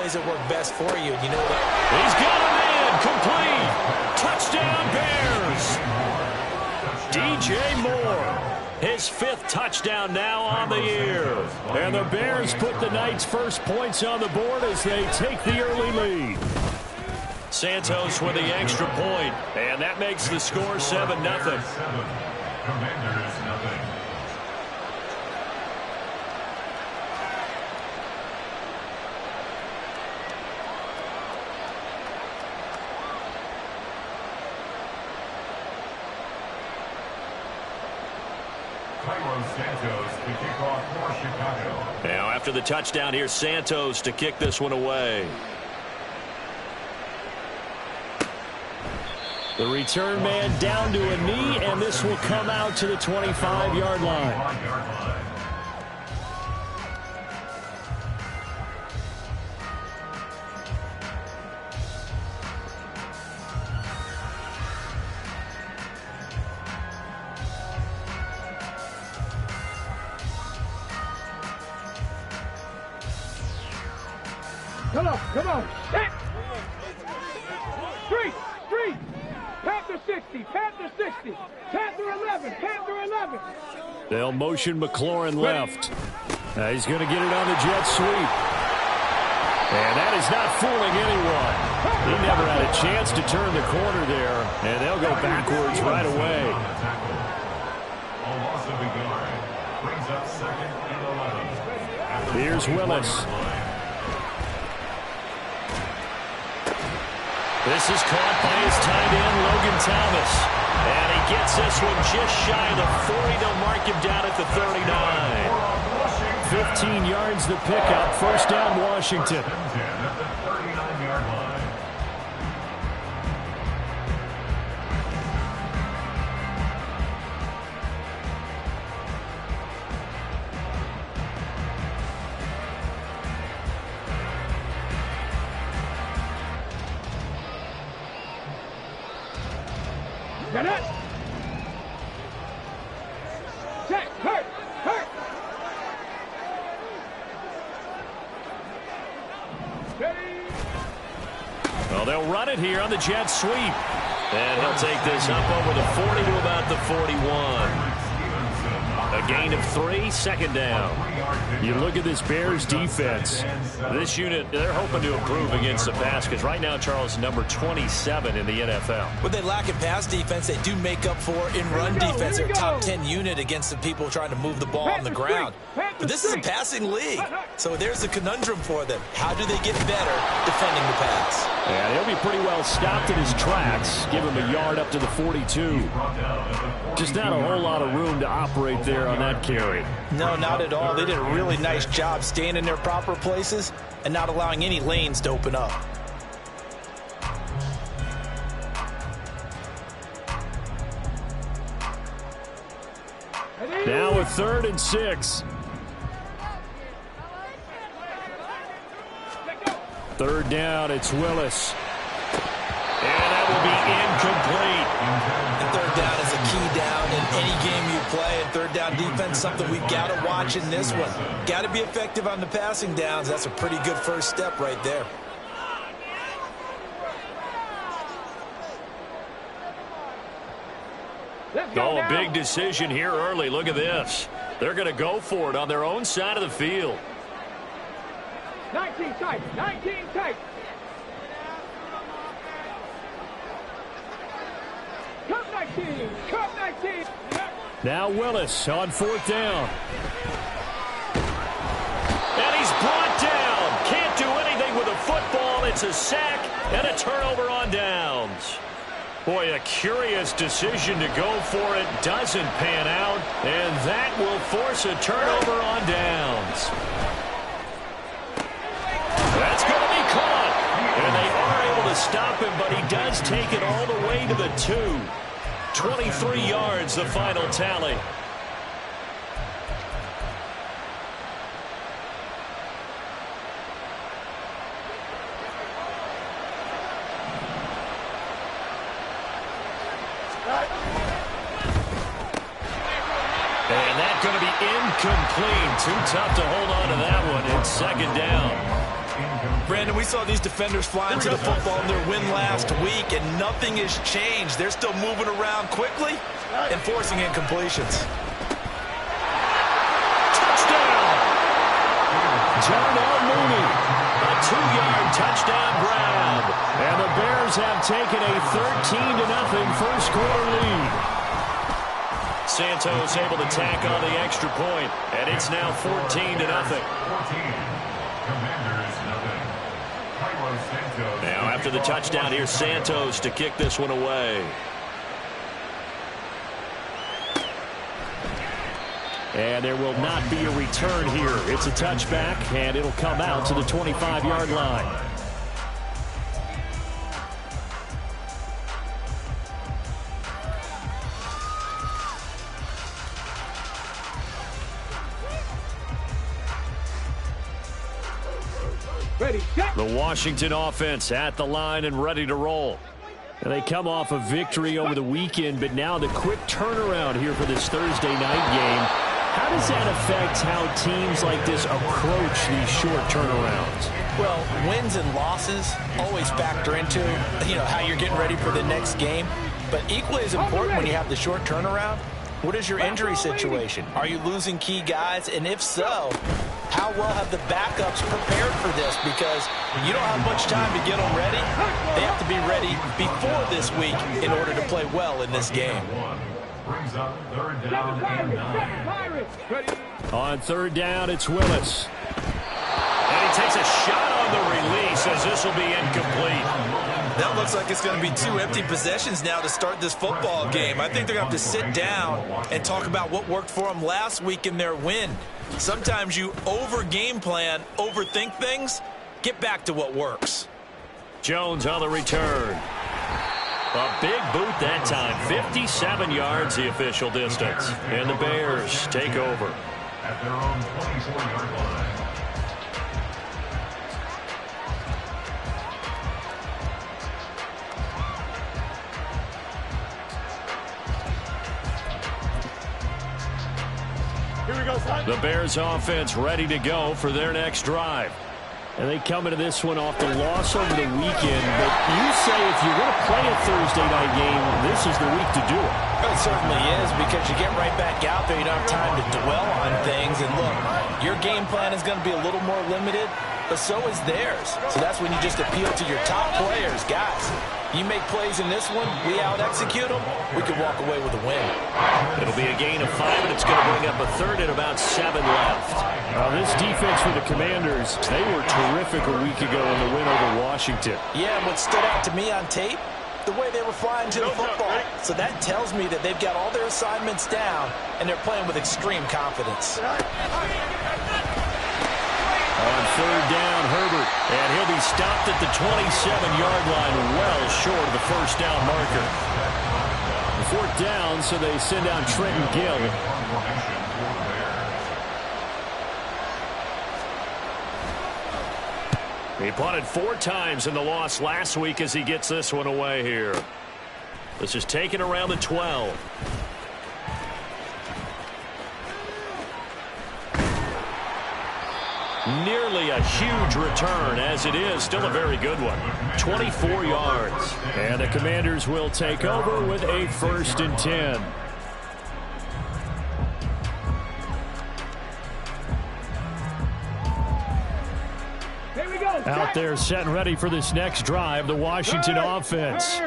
plays that work best for you. You know that. He's got him in. Complete. Touchdown, Bears. DJ Moore. His 5th touchdown now on the year. And the Bears put the Knights' first points on the board as they take the early lead. Santos with the extra point, and that makes the score 7-0. Commanders nothing. Santos to kick off for Chicago. Now after the touchdown, here's Santos to kick this one away. The return man down to a knee, and this will come out to the 25-yard line. Come on. Set. Street. Panther 60. Panther 60. Panther 11. Panther 11. They'll motion McLaurin left. He's going to get it on the jet sweep. And that is not fooling anyone. He never had a chance to turn the corner there, and they'll go backwards right away. A loss of a yard. Brings up 2nd and 11. Here's Willis. This is caught by his tight end, Logan Thomas. And he gets this one just shy of the 40. They'll mark him down at the 39. 15 yards the pickup. First down, Washington. At the 39-yard line. Get it. Check. Hurt. Well, they'll run it here on the jet sweep. And he'll take this up over the 40 to about the 41. A gain of 3, 2nd down. You look at this Bears defense. This unit, they're hoping to improve against the pass because right now, Charles, number 27 in the NFL. What they lack in pass defense, they do make up for in run defense. They're a top 10 unit against the people trying to move the ball on the ground. But this is a passing league, so there's a conundrum for them. How do they get better defending the pass? Yeah, he'll be pretty well stopped in his tracks. Give him a yard up to the 42. Just not a whole lot of room to operate there on that carry. No, not at all. They did a really nice job staying in their proper places and not allowing any lanes to open up. Now a 3rd and 6. 3rd down, it's Willis. And that will be incomplete. And 3rd down is a key down in any game you play. And 3rd down defense, something we've got to watch in this one. Got to be effective on the passing downs. That's a pretty good first step right there. Oh, a big decision here early. Look at this. They're going to go for it on their own side of the field. 19 tight. 19 tight. Come 19. Come 19. Now Willis on 4th down. And he's brought down. Can't do anything with a football. It's a sack and a turnover on downs. Boy, a curious decision to go for it. Doesn't pan out. And that will force a turnover on downs. That's going to be caught. And they are able to stop him, but he does take it all the way to the 2. 23 yards, the final tally. And that's going to be incomplete. Too tough to hold on to that one. It's 2nd down. Brandon, we saw these defenders flying to the football in their win last week, and nothing has changed. They're still moving around quickly and forcing incompletions. Touchdown! Darnell Mooney, a 2-yard touchdown grab. And the Bears have taken a 13-0 first quarter lead. Santos able to tack on the extra point, and it's now 14-0. Now after the touchdown, here's Santos to kick this one away. And there will not be a return here. It's a touchback, and it'll come out to the 25-yard line. The Washington offense at the line and ready to roll. And they come off a victory over the weekend, but now the quick turnaround here for this Thursday night game. How does that affect how teams like this approach these short turnarounds? Well, wins and losses always factor into, how you're getting ready for the next game. But equally as important when you have the short turnaround, what is your injury situation? Are you losing key guys? And if so, how well have the backups prepared for this? Because you don't have much time to get them ready. They have to be ready before this week in order to play well in this game. Brings up 3rd down and 9. On 3rd down, it's Willis. And he takes a shot on the release as this will be incomplete. That looks like it's going to be 2 empty possessions now to start this football game. I think they're going to have to sit down and talk about what worked for them last week in their win. Sometimes you over-game plan, overthink things. Get back to what works. Jones on the return. A big boot that time. 57 yards the official distance. And the Bears take over. At their own 24-yard line. The Bears offense ready to go for their next drive. And they come into this one off the loss over the weekend. But you say if you're going to play a Thursday night game, this is the week to do it. It certainly is, because you get right back out there. You don't have time to dwell on things. And look, your game plan is going to be a little more limited, but so is theirs. So that's when you just appeal to your top players. Guys, you make plays in this one, we out-execute them, we could walk away with a win. It'll be a gain of 5, and it's going to bring up a 3rd and about 7 left. This defense for the Commanders, they were terrific a week ago in the win over Washington. Yeah, and what stood out to me on tape, the way they were flying to the football. So that tells me that they've got all their assignments down, and they're playing with extreme confidence. On 3rd down, Herbert, and he'll be stopped at the 27-yard line, well short of the first down marker. 4th down, so they send out Trenton Gill. He punted 4 times in the loss last week as he gets this one away here. This is taken around the 12. Nearly a huge return, as it is still a very good one. 24 yards. And the Commanders will take over with a 1st and 10. Out there set and ready for this next drive, the Washington offense.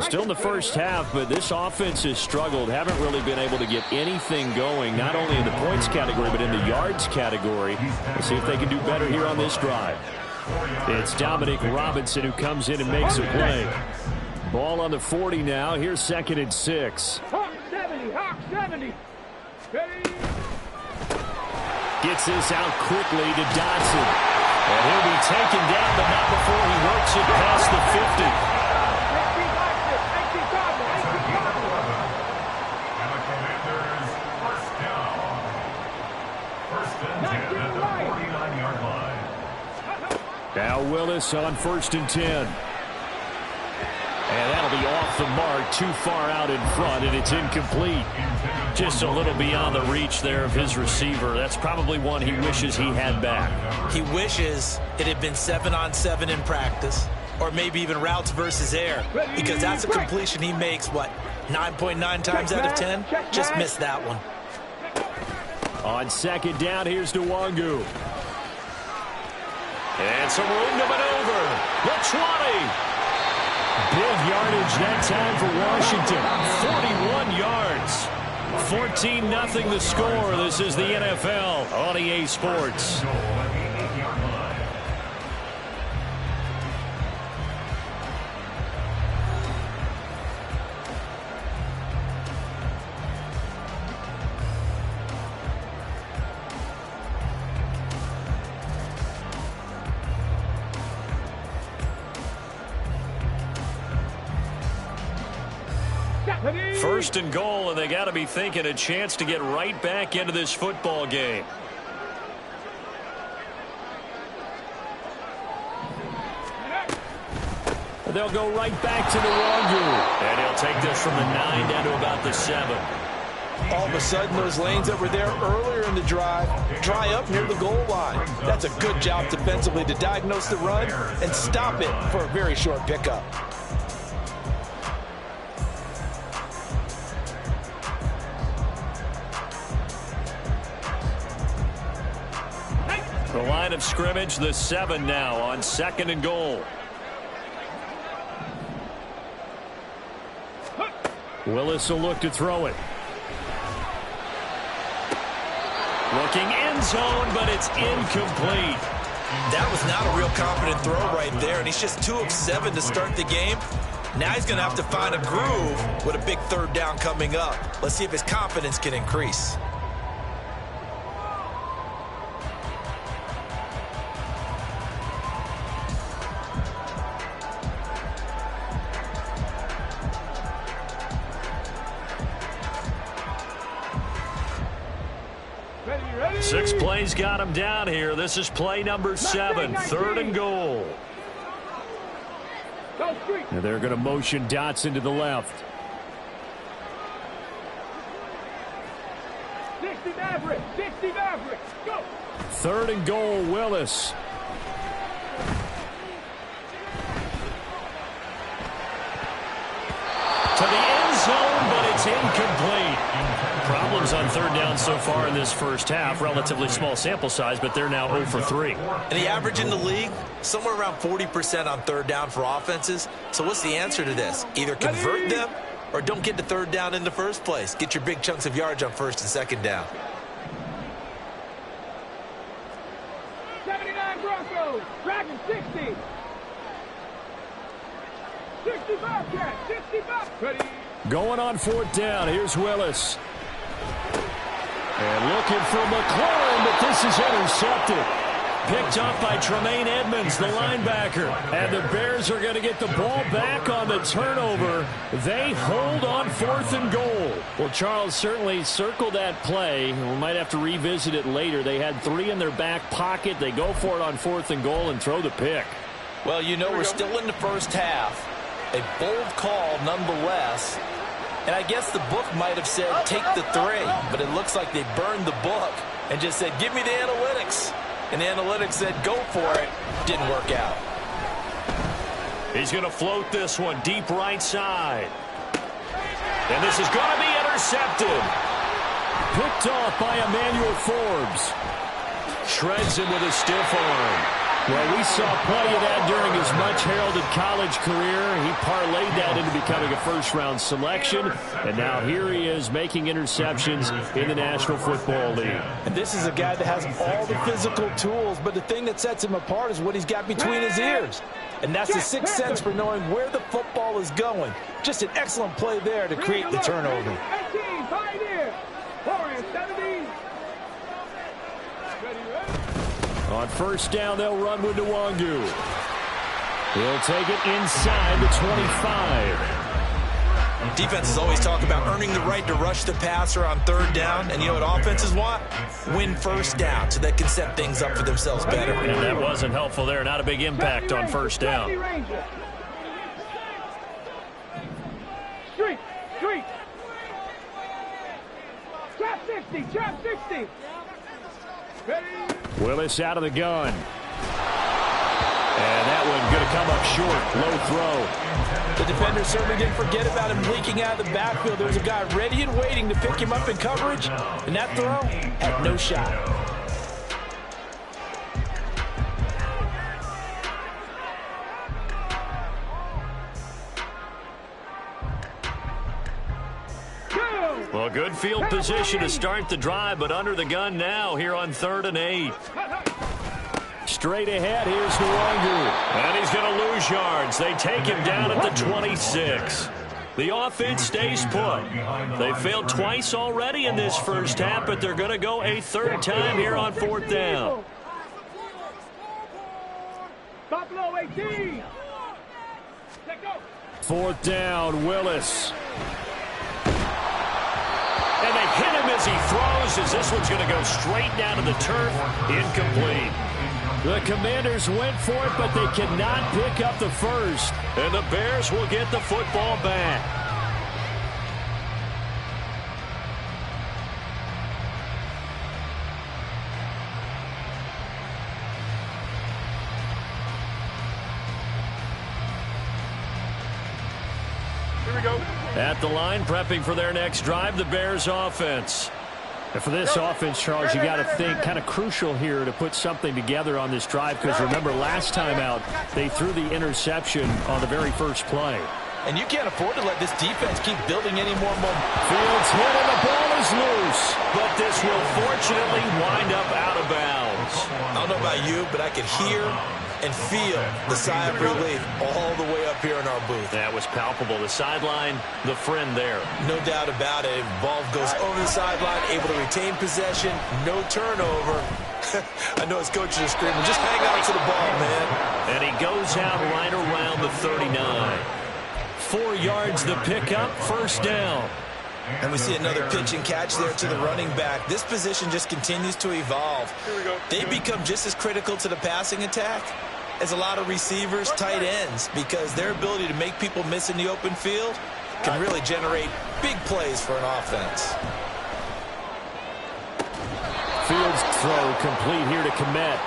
Still in the first half, but this offense has struggled. Haven't really been able to get anything going, not only in the points category, but in the yards category. We'll see if they can do better here on this drive. It's Dominic Robinson who comes in and makes a play. Ball on the 40 now. Here's 2nd and 6. Hawk 70, Hawk 70. Gets this out quickly to Dotson. And he'll be taken down, but not before he works it past the 50. And the Commanders first down. 1st and 10 at the 49-yard line. Now Willis on 1st and 10. And that'll be off the mark, too far out in front, and it's incomplete. Just a little beyond the reach there of his receiver. That's probably one he wishes he had back. He wishes it had been 7-on-7 in practice, or maybe even routes versus air, because that's a completion he makes, what, 9.9 times out of 10? Just missed that one. On second down, here's Nwangu. And some room to maneuver. The 20. Big yardage that time for Washington. 41 yards. 14-0 the score. This is the NFL on EA Sports. First and goal, and they got to be thinking a chance to get right back into this football game. They'll go right back to Nwangu. And he'll take this from the 9 down to about the 7. All of a sudden, those lanes that were there earlier in the drive dry up near the goal line. That's a good job defensively to diagnose the run and stop it for a very short pickup. The line of scrimmage, the 7 now on second and goal. Willis will look to throw it. Looking end zone, but it's incomplete. That was not a real confident throw right there, and he's just 2 of 7 to start the game. Now he's going to have to find a groove with a big third down coming up. Let's see if his confidence can increase. Ready. 6 plays got him down here. This is play number 7, third and goal. And they're going to motion Dotson to the left. 60 Maverick, 60 Maverick, go! Third and goal, Willis. To the end zone, but it's incomplete. Problems on third down so far in this first half. Relatively small sample size, but they're now 0 for 3. And the average in the league, somewhere around 40% on third down for offenses. So what's the answer to this? Either convert them or don't get to third down in the first place. Get your big chunks of yards on first and second down. 79 Broncos, Dragon 60. 65 Cat, 65. Ready. Going on fourth down. Here's Willis. And looking for McLaurin, but this is intercepted. Picked up by Tremaine Edmonds, the linebacker. And the Bears are going to get the ball back on the turnover. They hold on fourth and goal. Well, Charles, certainly circle that play. We might have to revisit it later. They had 3 in their back pocket. They go for it on fourth and goal and throw the pick. Well, you know, we're still in the first half. A bold call nonetheless. And I guess the book might have said take the 3, but it looks like they burned the book and just said give me the analytics. And the analytics said go for it. Didn't work out. He's going to float this one deep right side. And this is going to be intercepted. Picked off by Emmanuel Forbes. Shreds him with a stiff arm. Well, we saw plenty of that during his much-heralded college career. He parlayed that into becoming a first-round selection, and now here he is making interceptions in the National Football League. And this is a guy that has all the physical tools, but the thing that sets him apart is what he's got between his ears. And that's the sixth sense for knowing where the football is going. Just an excellent play there to create the turnover. 18, Pioneer, 4 and 17. On first down, they'll run with Nwangu. He'll take it inside the 25. Defenses always talk about earning the right to rush the passer on third down. And you know what offenses want? Win first down so they can set things up for themselves better. And that wasn't helpful there. Not a big impact on first down. 60, chop 60. Ready? Willis out of the gun. And that one going to come up short. Low throw. The defender certainly didn't forget about him leaking out of the backfield. There was a guy ready and waiting to pick him up in coverage, and that throw had no shot. Well, good field position to start the drive, but under the gun now here on 3rd and 8. Straight ahead, here's Nwangu. And he's going to lose yards. They take him down at the 26. The offense stays put. They failed twice already in this first half, but they're going to go a 3rd time here on 4th down. Buffalo 18. 4th down, Willis. And they hit him as he throws, as this one's going to go straight down to the turf. Incomplete. The Commanders went for it, but they cannot pick up the first. And the Bears will get the football back. Here we go. At the line, prepping for their next drive, the Bears offense. And for this offense, Charles, you got to think kind of crucial here to put something together on this drive, because remember last time out, they threw the interception on the very first play. And you can't afford to let this defense keep building any more momentum. Fields hit and the ball is loose. But this will fortunately wind up out of bounds. I don't know about you, but I could hear and feel the sigh of relief all the way up here in our booth. That was palpable. The sideline, the friend there. No doubt about it. Ball goes over the sideline, able to retain possession, no turnover. I know his coaches are screaming, just hang on to the ball, man. And he goes out right around the 39. 4 yards the pickup, 1st down. And we see another pitch and catch there to the running back. This position just continues to evolve. They become just as critical to the passing attack as a lot of receivers, tight ends, because their ability to make people miss in the open field can really generate big plays for an offense. Fields throw complete here to Komet.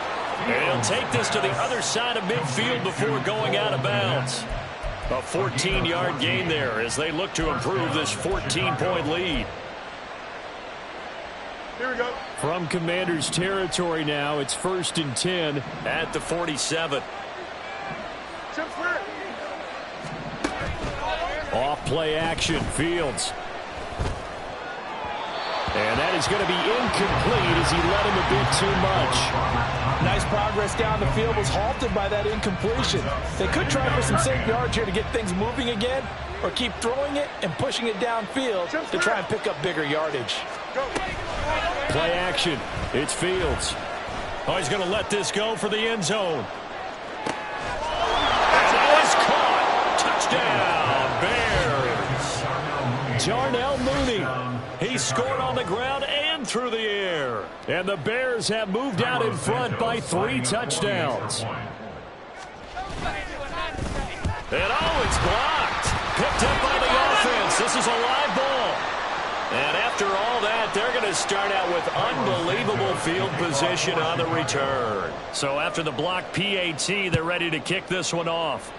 And he'll take this to the other side of midfield before going out of bounds. A 14-yard gain there as they look to improve this 14-point lead. Here we go. From Commanders territory now, it's 1st and 10 at the 47. Off play action, Fields. And that is going to be incomplete as he led him a bit too much. Nice progress down the field, was halted by that incompletion. They could try for some safe yards here to get things moving again, or keep throwing it and pushing it downfield to try and pick up bigger yardage. Play action. It's Fields. Oh, he's going to let this go for the end zone. And that is caught. Touchdown, Bears. Darnell Mooney. He scored on the ground and through the air. And the Bears have moved out in front by 3 touchdowns. And oh, it's blocked. Picked up by the offense. This is a live ball. And after all that, they're going to start out with unbelievable field position on the return. So after the block PAT, they're ready to kick this one off.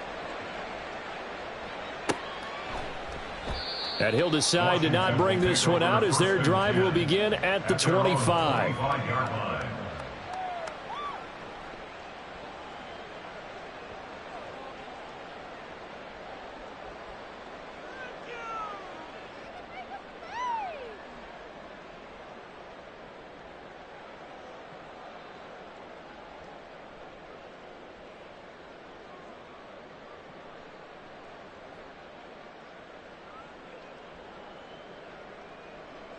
And he'll decide to not bring this one out as their drive will begin at the 25.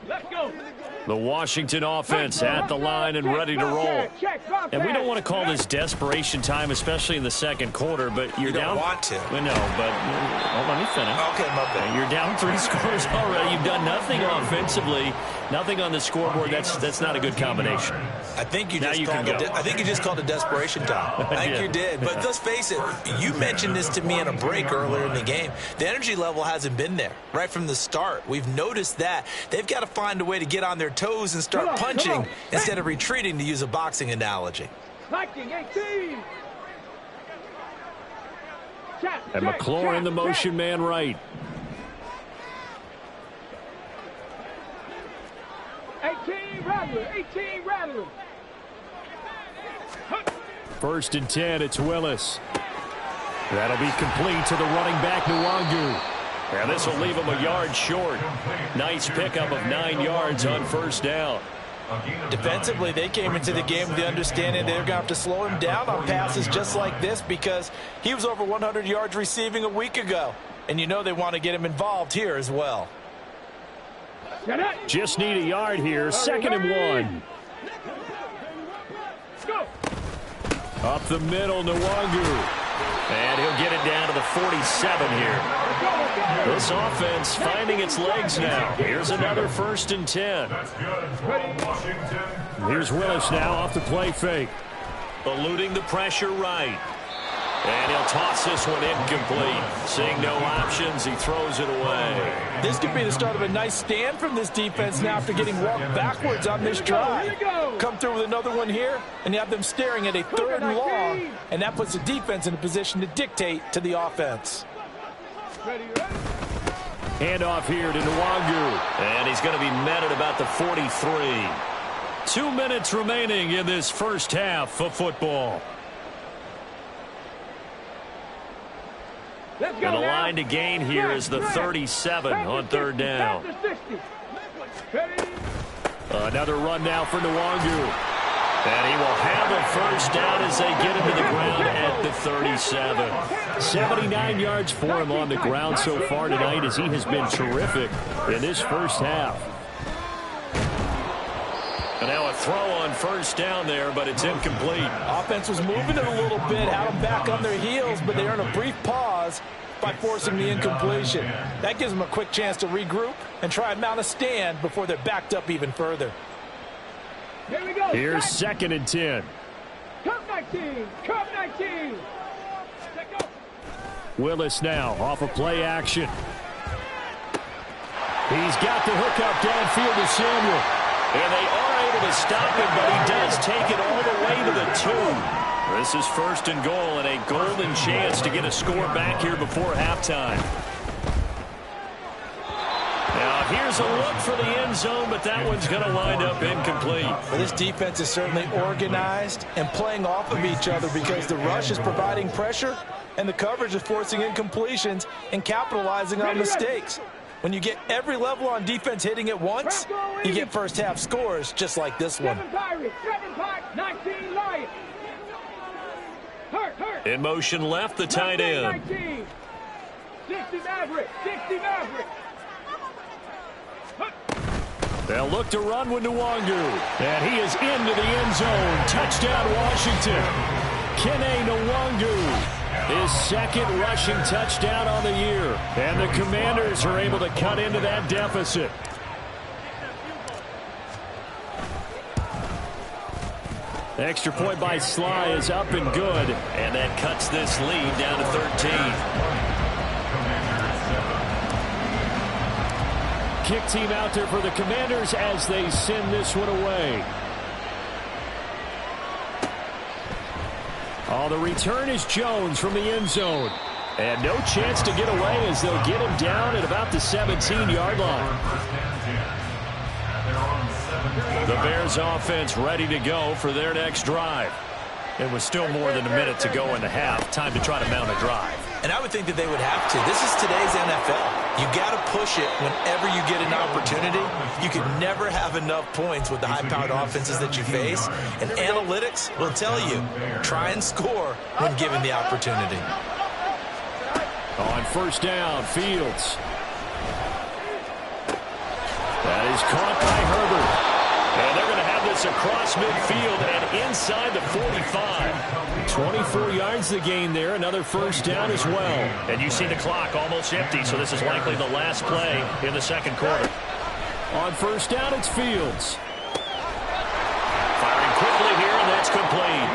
Let's go. The Washington offense at the line and ready to roll. And we don't want to call this desperation time, especially in the second quarter, but you're down. You don't want to. No, but let me finish. Okay, my bad. You're down 3 scores already. You've done nothing offensively, nothing on the scoreboard. That's not a good combination. I think you just called a desperation time. I think you did. But let's face it, you mentioned this to me in a break earlier in the game. The energy level hasn't been there right from the start. We've noticed that. They've got to find a way to get on their toes and start punching instead of retreating, to use a boxing analogy. And McLaurin, the motion man right. 18 Rattler. First and 10, it's Willis. That'll be complete to the running back, Nwangu. And this will leave him a yard short. Nice pickup of 9 yards on first down. Defensively, they came into the game with the understanding they're going to have to slow him down on passes just like this, because he was over 100 yards receiving a week ago. And you know they want to get him involved here as well. Just need a yard here. 2nd and 1. Up the middle, Nwangu. And he'll get it down to the 47 here. This offense finding its legs now. Here's another 1st and 10. Here's Willis now off the play fake. Eluding the pressure right. And he'll toss this one incomplete. Seeing no options, he throws it away. This could be the start of a nice stand from this defense now after getting walked backwards on this drive. Come through with another one here, and you have them staring at a 3rd and long, and that puts the defense in a position to dictate to the offense. Handoff here to Nwangu. And he's going to be met at about the 43. 2 minutes remaining in this first half of football. And the line to gain here is the 37 on 3rd down. Another run now for Nwangu. And he will have a first down as they get him to the ground at the 37. 79 yards for him on the ground so far tonight, as he has been terrific in this first half. And now a throw on first down there, but it's incomplete. Offense was moving it a little bit, had them back on their heels, but they earn a brief pause by forcing the incompletion. That gives them a quick chance to regroup and try and mount a stand before they're backed up even further. Here we go. Here's 2nd and 10. Come 19. Willis now off of play action. He's got the hook up downfield to Samuel. And they are able to stop him, but he does take it all the way to the 2. This is 1st and goal, and a golden chance to get a score back here before halftime. Now here's a look for the end zone, but that one's going to wind up incomplete. Well, this defense is certainly organized and playing off of each other, because the rush is providing pressure and the coverage is forcing incompletions and capitalizing on mistakes. When you get every level on defense hitting at once, you get first half scores just like this one. 19 Lions. In motion left, the tight end. 60 Maverick. They'll look to run with Nwangu. And he is into the end zone. Touchdown, Washington. Kene Nwangu. His 2nd rushing touchdown on the year. And the Commanders are able to cut into that deficit. Extra point by Sly is up and good. And that cuts this lead down to 13. Kick team out there for the Commanders as they send this one away. Oh, the return is Jones from the end zone. And no chance to get away as they'll get him down at about the 17-yard line. The Bears offense ready to go for their next drive. It was still more than a minute to go in the half. Time to try to mount a drive. And I would think that they would have to. This is today's NFL. You got to push it whenever you get an opportunity. You can never have enough points with the high-powered offenses that you face. And analytics will tell you, try and score when given the opportunity. On first down, Fields. That is caught by Herbert. And they're going to have this across midfield and inside the 45. 24 yards the gain there. Another first down as well. And you see the clock almost empty, so this is likely the last play in the second quarter. On first down, it's Fields. Firing quickly It's complete.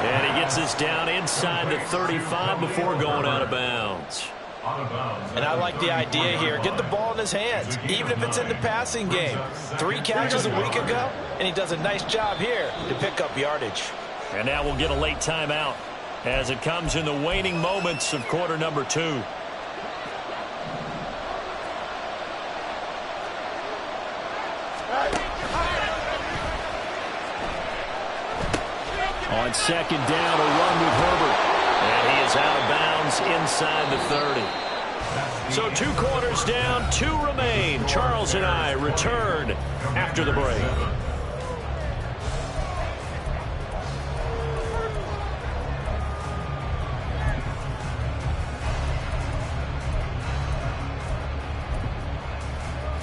And he gets this down inside the 35 before going out of bounds. And I like the idea here. Get the ball in his hands, even if it's in the passing game. 3 catches a week ago, and he does a nice job here to pick up yardage. And now we'll get a late timeout as it comes in the waning moments of quarter number 2. On second down, a run with Herbert. And he is out of bounds inside the 30. So 2 quarters down, 2 remain. Charles and I return after the break.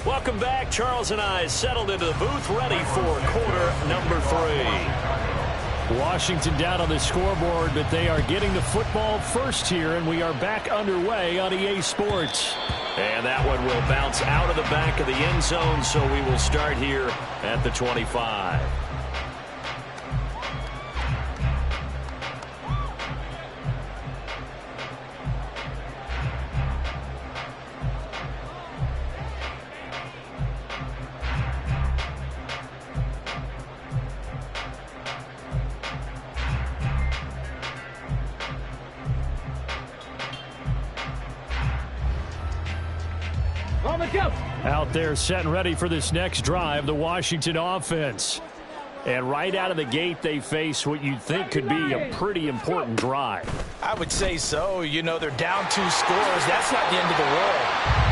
Welcome back. Charles and I settled into the booth, ready for quarter number 3. Washington down on the scoreboard, but they are getting the football first here, and we are back underway on EA Sports. And that one will bounce out of the back of the end zone, so we will start here at the 25. Out there set and ready for this next drive, the Washington offense. And right out of the gate, they face what you'd think could be a pretty important drive. I would say so. You know, they're down 2 scores. That's not the end of the world.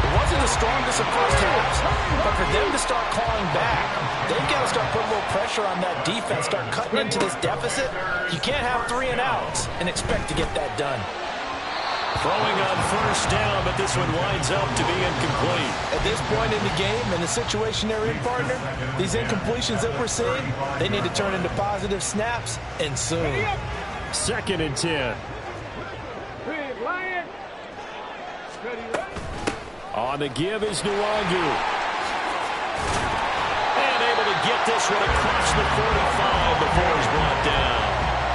It wasn't the strongest of first halves, but for them to start clawing back, they've got to start putting a little pressure on that defense, start cutting into this deficit. You can't have 3 and outs and expect to get that done. Throwing on first down, but this one winds up to be incomplete. At this point in the game, in the situation they're in, partner, these incompletions that we're seeing, they need to turn into positive snaps, and soon. 2nd and 10. On the give is Nwangu. And able to get this one across the 45 before he's brought down.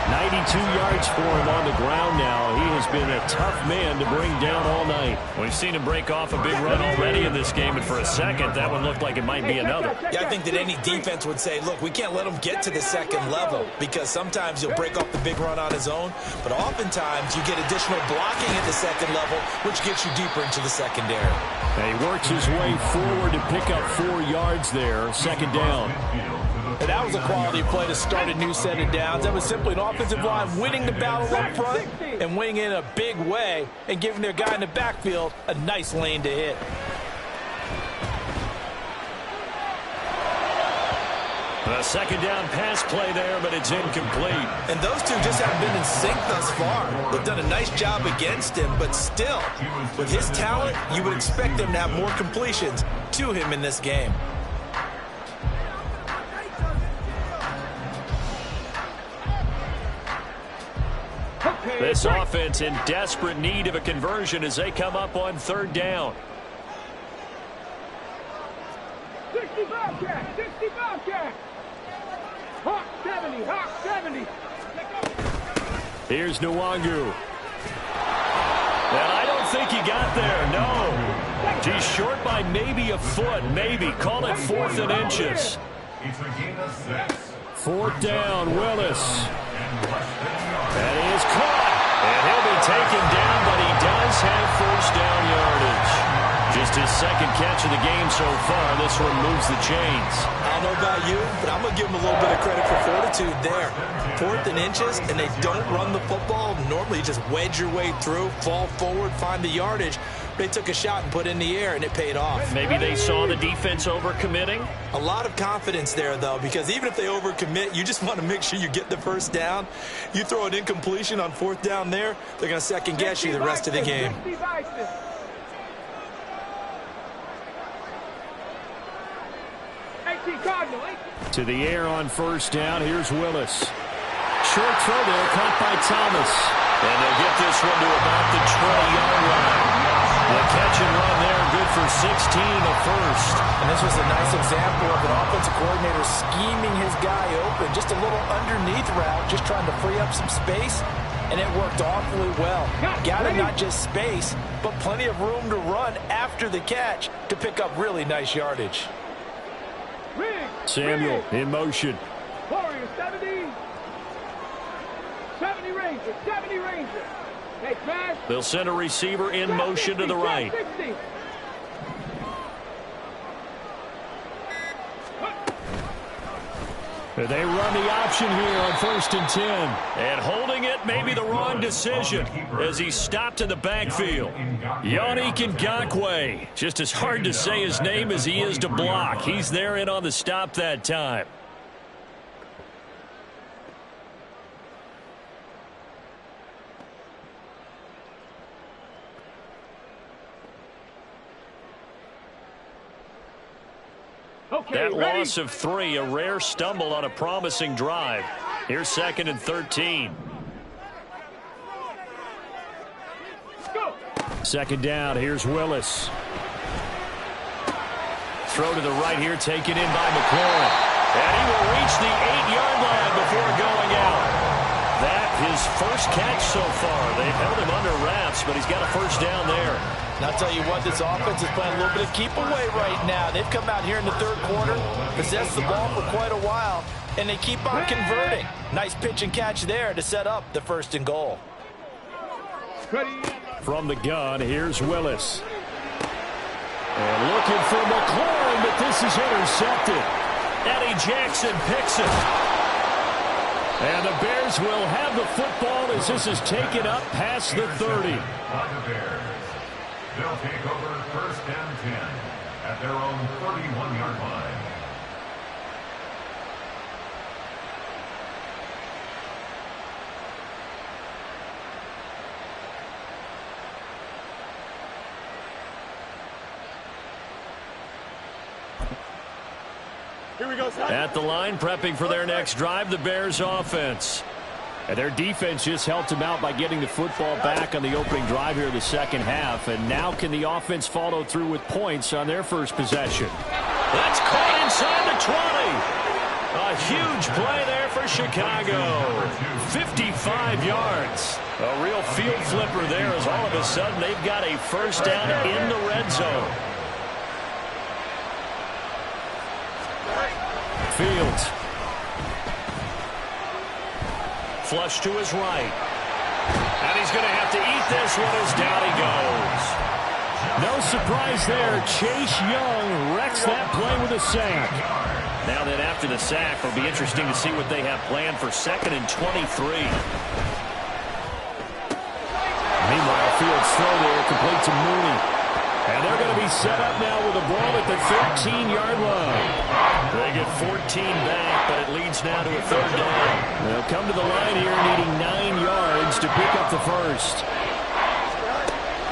92 yards for him on the ground now. He has been a tough man to bring down all night. We've seen him break off a big run already in this game, and for a second, that one looked like it might be another. Yeah, I think that any defense would say, look, we can't let him get to the 2nd level, because sometimes he'll break off the big run on his own, but oftentimes you get additional blocking at the 2nd level, which gets you deeper into the secondary. And he works his way forward to pick up 4 yards there, 2nd down. And that was a quality play to start a new set of downs. That was simply an offensive line winning the battle up front and winning in a big way and giving their guy in the backfield a nice lane to hit. A 2nd down pass play there, but it's incomplete. And those two just haven't been in sync thus far. They've done a nice job against him, but still, with his talent, you would expect them to have more completions to him in this game. This offense in desperate need of a conversion as they come up on 3rd down. 65 catch, 65 catch. Hawk 70, Hawk 70. Here's Nwangu. And I don't think he got there, no. He's short by maybe a foot, maybe. Call it 4th and inches. 4th down, Willis. That is caught. And he'll be taken down, but he does have first down yardage. Just his 2nd catch of the game so far. This one moves the chains. I don't know about you, but I'm going to give him a little bit of credit for fortitude there. 4th and inches, and they don't run the football. Normally, you just wedge your way through, fall forward, find the yardage. They took a shot and put it in the air, and it paid off. Maybe they saw the defense overcommitting. A lot of confidence there, though, because even if they overcommit, you just want to make sure you get the first down. You throw an incompletion on 4th down there, they're going to second-guess you the rest of the game. To the air on first down. Here's Willis. Short throw there, caught by Thomas. And they'll get this one to about the 20-yard line. The catch and run there, good for number 16 in the first. And this was a nice example of an offensive coordinator scheming his guy open. Just a little underneath route, just trying to free up some space, and it worked awfully well. Got him not just space, but plenty of room to run after the catch to pick up really nice yardage. Samuel in motion. Warrior 70. 70 Ranger. 70 Ranger. Hey, smash. They'll send a receiver in motion to the right. 60. They run the option here on 1st and 10. And holding it may be the wrong decision as he stopped in the backfield. Yannick Ngakoue. Just as hard to say his name as he is to block. He's there in on the stop that time. That loss of 3, a rare stumble on a promising drive. Here's 2nd and 13. Second down, here's Willis. Throw to the right here, taken in by McLaurin. And he will reach the 8-yard line before going out. That his first catch so far. They've held him under wraps, but he's got a first down there. And I'll tell you what, this offense is playing a little bit of keep away right now. They've come out here in the 3rd quarter, possessed the ball for quite a while, and they keep on converting. Nice pitch and catch there to set up the 1st and goal. From the gun, here's Willis. And looking for McLaurin, but this is intercepted. Eddie Jackson picks it. And the Bears will have the football as this is taken up past the 30. They'll take over 1st and 10 at their own 31-yard line. Here we go, Scott. At the line, prepping for their next drive, the Bears offense. And their defense just helped them out by getting the football back on the opening drive here in the 2nd half. And now can the offense follow through with points on their first possession? That's caught inside the 20. A huge play there for Chicago. 55 yards. A real field flipper there as all of a sudden they've got a first down in the red zone. Fields. Flush to his right. And he's going to have to eat this one as down he goes. No surprise there. Chase Young wrecks that play with a sack. Now then after the sack, it'll be interesting to see what they have planned for 2nd and 23. Meanwhile, Fields throw there, complete to Mooney. And they're going to be set up now with a ball at the 13-yard line. They get 14 back, but it leads now to a 3rd down. They'll come to the line here needing 9 yards to pick up the first.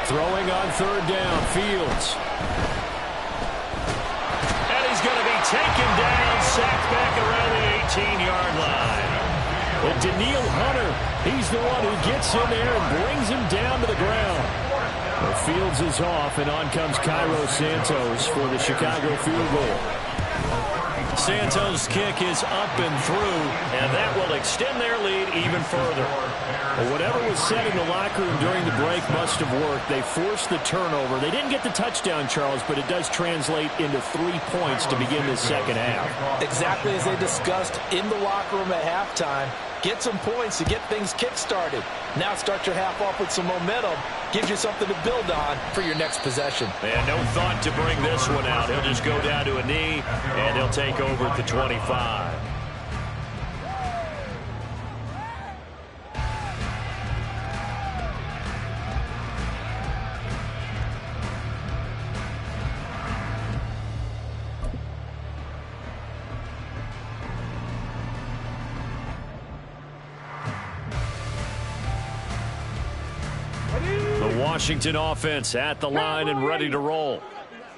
Throwing on 3rd down, Fields. And he's going to be taken down, sacked back around the 18-yard line. And Daniil Hunter, he's the one who gets in there and brings him down to the ground. Well, Fields is off, and on comes Cairo Santos for the Chicago field goal. Santos' kick is up and through, and that will extend their lead even further. Well, whatever was said in the locker room during the break must have worked. They forced the turnover. They didn't get the touchdown, Charles, but it does translate into 3 points to begin this 2nd half. Exactly as they discussed in the locker room at halftime. Get some points to get things kick-started. Now start your half off with some momentum. Gives you something to build on for your next possession. And no thought to bring this one out. He'll just go down to a knee, and he'll take over at the 25. Washington offense at the line and ready to roll.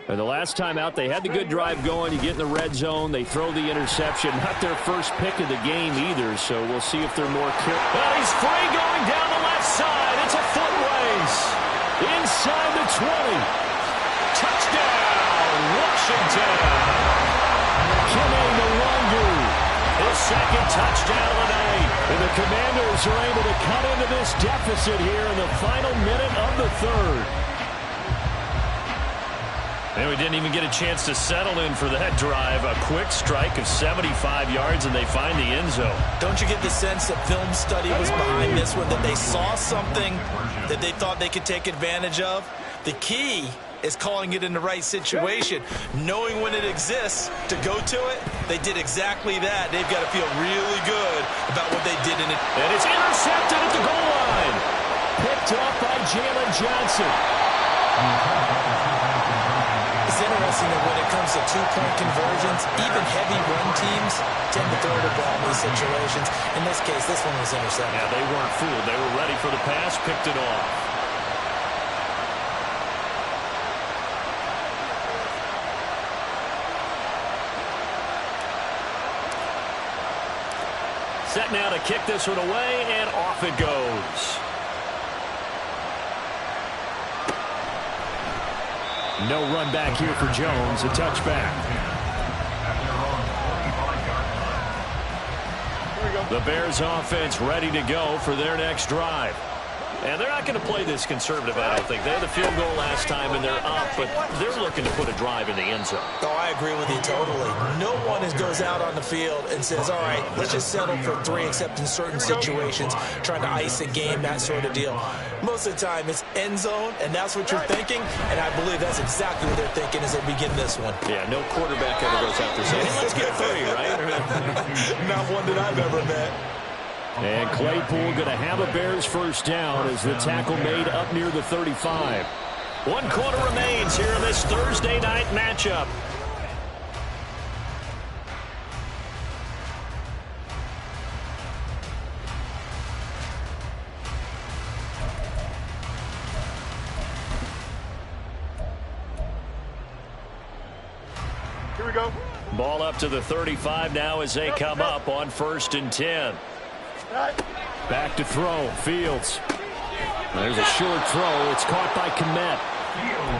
And the last time out, they had the good drive going. You get in the red zone, they throw the interception. Not their first pick of the game either, so we'll see if they're more careful. But he's free going down the left side. It's a foot race. Inside the 20. Touchdown. second touchdown of the night. And the Commanders are able to cut into this deficit here in the final minute of the third. And we didn't even get a chance to settle in for that drive. A quick strike of 75 yards, and they find the end zone. Don't you get the sense that film study was behind this one, that they saw something that they thought they could take advantage of? The key is calling it in the right situation, knowing when it exists to go to it. They did exactly that. They've got to feel really good about what they did in it. And it's intercepted at the goal line. Picked up by Jalen Johnson. It's interesting that when it comes to two-point conversions, even heavy run teams tend to throw the ball in these situations. In this case, this one was intercepted. Yeah, they weren't fooled. They were ready for the pass, picked it off. Set now to kick this one away, and off it goes. No run back here for Jones, a touchback. The Bears offense ready to go for their next drive. And they're not going to play this conservative, I don't think. They had the field goal last time, and they're up, but they're looking to put a drive in the end zone. Oh, I agree with you totally. No one goes out on the field and says, all right, let's just settle for 3, except in certain situations, trying to ice a game, that sort of deal. Most of the time, it's end zone, and that's what you're thinking, and I believe that's exactly what they're thinking as they begin this one. Yeah, no quarterback ever goes out there saying, let's get 3, right? Not one that I've ever met. And Claypool going to have a Bears first down as the tackle made up near the 35. 1 quarter remains here in this Thursday night matchup. Here we go. Ball up to the 35 now as they come up on 1st and 10. Back to throw. Fields. There's a short throw. It's caught by Kmet.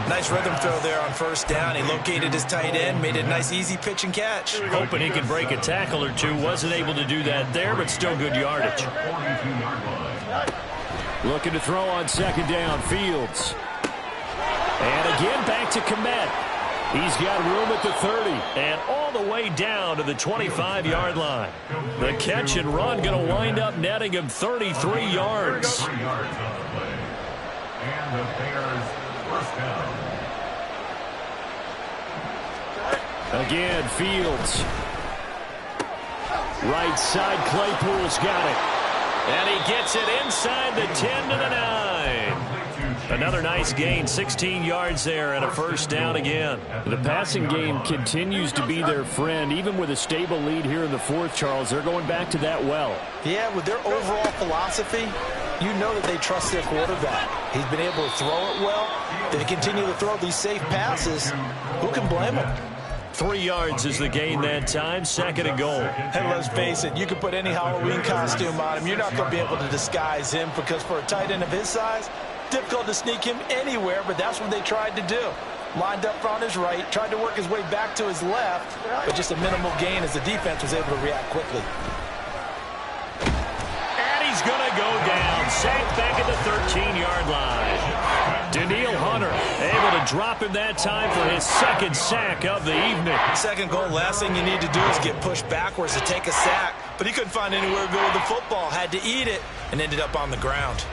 Nice rhythm throw there on 1st down. He located his tight end, made a nice easy pitch and catch. Hoping he could break a tackle or two. Wasn't able to do that there, but still good yardage. Looking to throw on 2nd down. Fields. And again back to Kmet. He's got room at the 30 and all the way down to the 25-yard line. The catch and run going to wind up netting him 33 yards. And the Bears first down. Again, Fields. Right side, Claypool's got it. And he gets it inside the 10 to the 9. Another nice gain, 16 yards there and a first down again. The passing game continues to be their friend. Even with a stable lead here in the 4th, Charles, they're going back to that well. Yeah, with their overall philosophy, you know that they trust their quarterback. He's been able to throw it well. They continue to throw these safe passes. Who can blame him? 3 yards is the gain that time, 2nd and goal. And let's face it, you can put any Halloween costume on him. You're not going to be able to disguise him because for a tight end of his size, difficult to sneak him anywhere, but that's what they tried to do. Lined up on his right, tried to work his way back to his left, but just a minimal gain as the defense was able to react quickly. And he's going to go down, sacked back at the 13-yard line. Daniil Hunter able to drop him that time for his 2nd sack of the evening. 2nd goal, last thing you need to do is get pushed backwards to take a sack, but he couldn't find anywhere to go with the football, had to eat it, and ended up on the ground.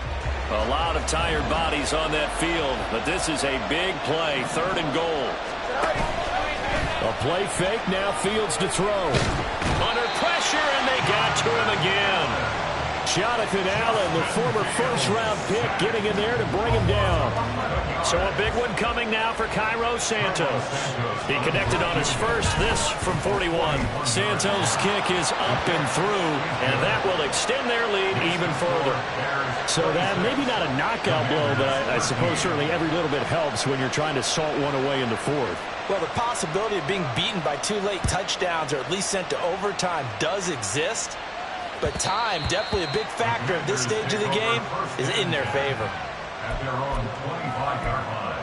A lot of tired bodies on that field, but this is a big play, 3rd and goal. A play fake, now Fields to throw. Under pressure, and they got to him again. Jonathan Allen, the former first-round pick, getting in there to bring him down. So a big one coming now for Cairo Santos. He connected on his first, this from 41. Santos' kick is up and through, and that will extend their lead even further. So that, maybe not a knockout blow, but I suppose certainly every little bit helps when you're trying to salt one away in the 4th. Well, the possibility of being beaten by 2 late touchdowns or at least sent to overtime does exist. But time, definitely a big factor at this stage of the game, is in their favor. At their own 25-yard line.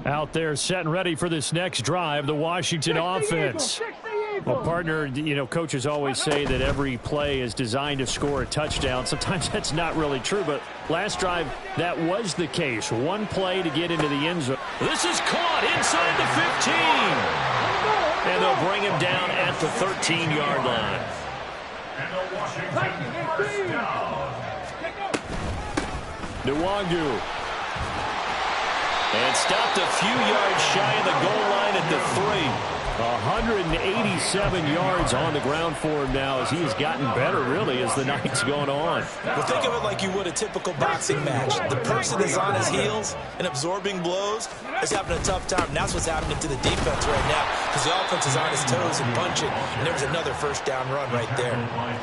Out there set and ready for this next drive, the Washington offense. Well, partner, you know, coaches always say that every play is designed to score a touchdown. Sometimes that's not really true, but last drive, that was the case. One play to get into the end zone. This is caught inside the 15. And they'll bring him down at the 13-yard line. And the Washington first down. Nwangu. And stopped a few yards shy of the goal line at the 3. 187 yards on the ground for him now as he has gotten better, really, as the night's going on. Well, think of it like you would a typical boxing match. The person is on his heels and absorbing blows is having a tough time. And that's what's happening to the defense right now because the offense is on his toes and punching, and there's another first down run right there.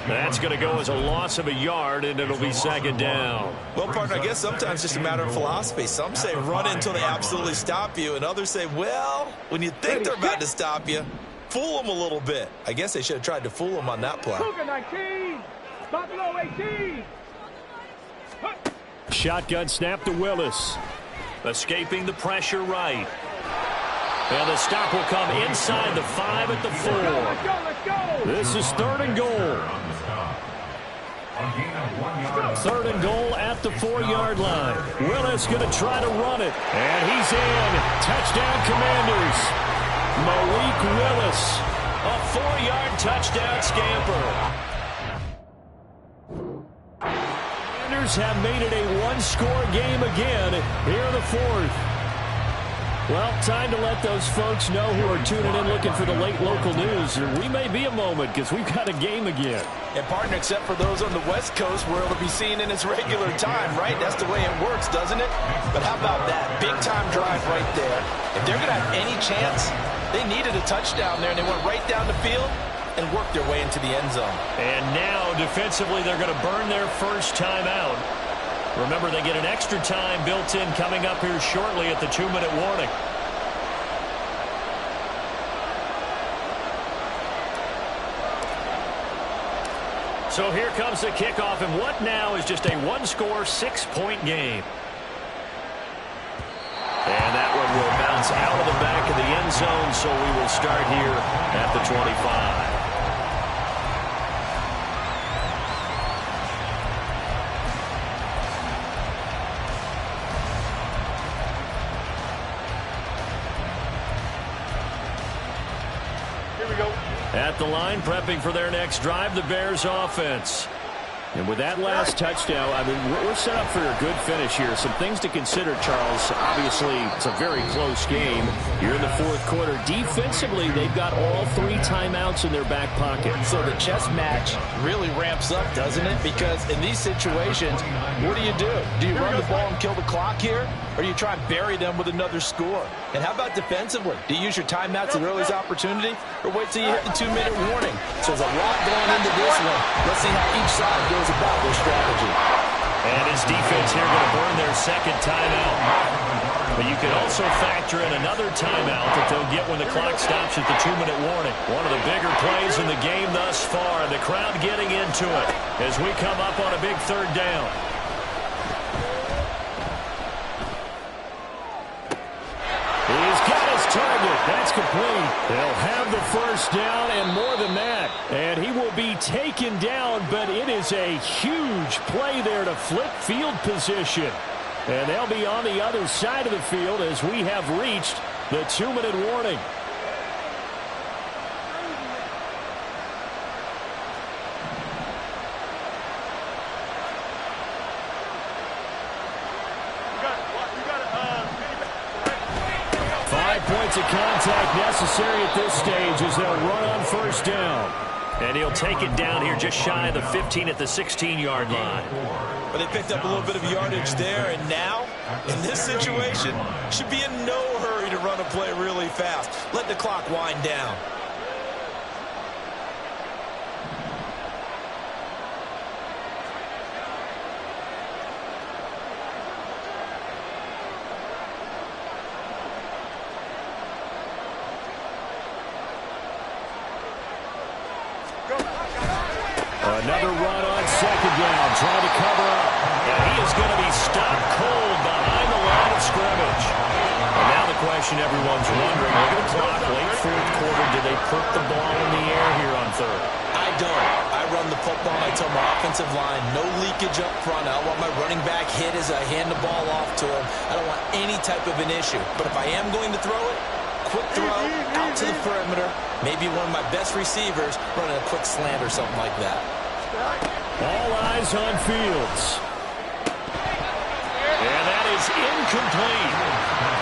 That's going to go as a loss of a yard, and it'll be second down. Well, partner, I guess sometimes it's just a matter of philosophy. Some say run until they absolutely stop you, and others say, well, when you think they're about to stop you, fool them a little bit. I guess they should have tried to fool them on that play. 19. Buffalo 18. Shotgun snap to Willis. Escaping the pressure right. And the stop will come inside the 5 at the 4. Let's go. This is 3rd and goal. 3rd and goal at the 4-yard line. Willis going to try to run it. And he's in. Touchdown, Commanders. Malik Willis, a 4-yard touchdown scamper. Commanders have made it a one-score game again here in the 4th. Well, time to let those folks know who are tuning in looking for the late local news. We may be a moment because we've got a game again. And, partner, except for those on the West Coast where it'll be seen in its regular time, right? That's the way it works, doesn't it? But how about that? Big-time drive right there. If they're going to have any chance, they needed a touchdown there, and they went right down the field and worked their way into the end zone. And now, defensively, they're going to burn their first timeout. Remember, they get an extra time built in coming up here shortly at the 2-minute warning. So here comes the kickoff, and what now is just a one-score, 6-point game. And that one will bounce out of the back of the end zone, so we will start here at the 25. At the line, prepping for their next drive, the Bears offense. And with that last touchdown, I mean, we're set up for a good finish here. Some things to consider, Charles. Obviously, it's a very close game. You're in the 4th quarter. Defensively, they've got all 3 timeouts in their back pocket. So the chess match really ramps up, doesn't it? Because in these situations, what do? Do you run the ball and kill the clock here? Or do you try and bury them with another score? And how about defensively? Do you use your timeouts at earliest opportunity? Or wait till you hit the 2-minute warning? So there's a lot going into this one. Let's see how each side goes about their strategy. And his defense here going to burn their second timeout. But you can also factor in another timeout that they'll get when the clock stops at the 2-minute warning. One of the bigger plays in the game thus far. The crowd getting into it as we come up on a big 3rd down. He's got his target. That's complete. They'll have the first down and more than that. And he will be taken down, but it is a huge play there to flip field position. And they'll be on the other side of the field as we have reached the 2-minute warning. Points of contact necessary at this stage as they'll run on first down. And he'll take it down here just shy of the 15 at the 16-yard line. But they picked up a little bit of yardage there, and now, in this situation, should be in no hurry to run a play really fast. Let the clock wind down. Another run on second down, trying to cover up. And he is going to be stopped cold behind the line of scrimmage. And now the question everyone's wondering. Look at the clock, late fourth quarter. Do they put the ball in the air here on third? I don't. I run the football, and I tell my offensive line, no leakage up front. I don't want my running back hit as I hand the ball off to him. I don't want any type of an issue. But if I am going to throw it, quick throw, out to the perimeter, maybe one of my best receivers running a quick slant or something like that. All eyes on Fields. And that is incomplete.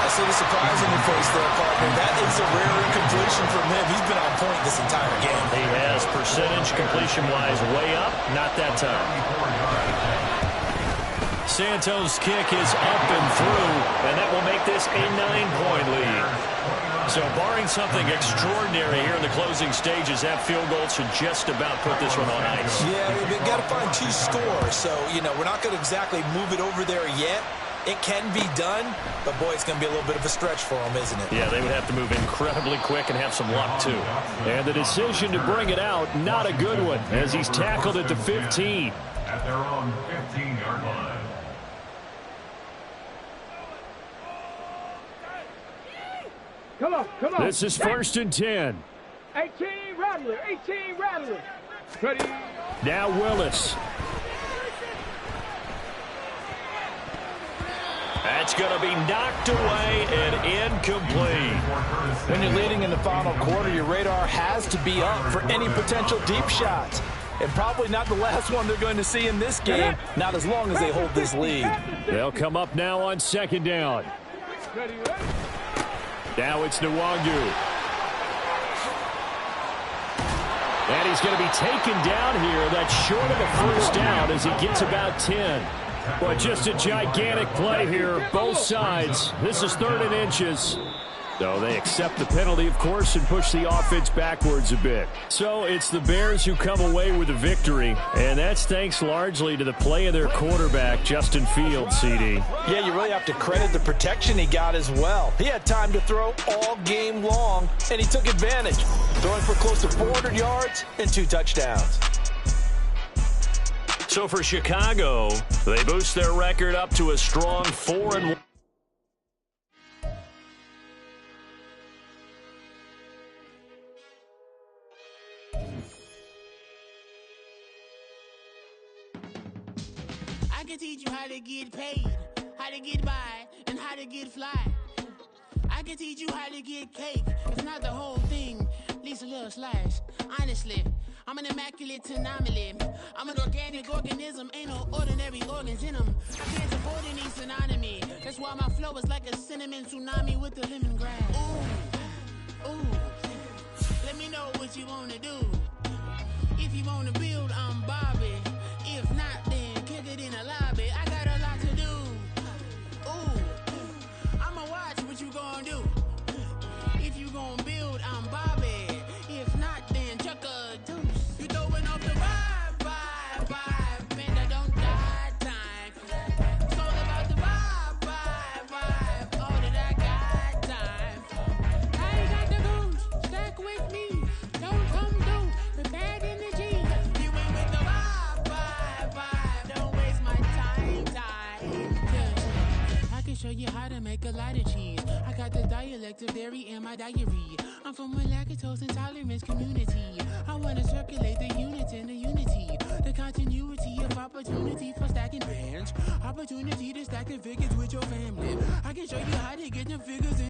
I see the surprise in your face there, partner. That is a rare incompletion from him. He's been on point this entire game. He has percentage completion-wise way up. Not that time. Santos' kick is up and through, and that will make this a 9-point lead. So barring something extraordinary here in the closing stages, that field goal should just about put this one on ice. Yeah, we've got to find 2 scores. So, we're not going to exactly move it over there yet. It can be done, but, boy, it's going to be a little bit of a stretch for them, isn't it? Yeah, they would have to move incredibly quick and have some luck, too. And the decision to bring it out, not a good one, as he's tackled at the 15. At their own 15-yard line. Come on. This is 1st and 10. 18 Rattler. Ready. Now Willis. That's going to be knocked away and incomplete. When you're leading in the final quarter, your radar has to be up for any potential deep shots. And probably not the last one they're going to see in this game, not as long as they hold this lead. They'll come up now on 2nd down. Now it's Nwangu. And he's going to be taken down here. That's short of a first down as he gets about 10. But just a gigantic play here, both sides. This is 3rd and inches. So they accept the penalty, of course, and push the offense backwards a bit. So it's the Bears who come away with a victory, and that's thanks largely to the play of their quarterback, Justin Fields, CD. Yeah, you really have to credit the protection he got as well. He had time to throw all game long, and he took advantage, throwing for close to 400 yards and 2 touchdowns. So for Chicago, they boost their record up to a strong 4-1. I can teach you how to get paid, how to get by, and how to get fly. I can teach you how to get cake. It's not the whole thing, at least a little slice. Honestly, I'm an immaculate anomaly. I'm an organic organism, ain't no ordinary organs in them. I can't support any synonymy. That's why my flow is like a cinnamon tsunami with the lemongrass. Ooh, let me know what you wanna do. If you wanna build, I'm Bobby. If not, then kick it in the lobby. I got a lot to do. Ooh, I'ma watch what you gonna do. If you gonna build, I'm Bobby. If not, then chuck a deuce. You throwing off the vibe, man, I don't die time. It's all about the vibe, all that I got time. I got the goose, stack with me. Don't come through the bad energy. You ain't with the vibe, don't waste my time. Yeah. I can show you how to make a lot of cheese. I got the dialect of dairy in my diary. I'm from a lactose intolerance community. I wanna circulate the units and the unity. The continuity of opportunity for stacking bands. Opportunity to stack the figures with your family. I can show you how to get them figures in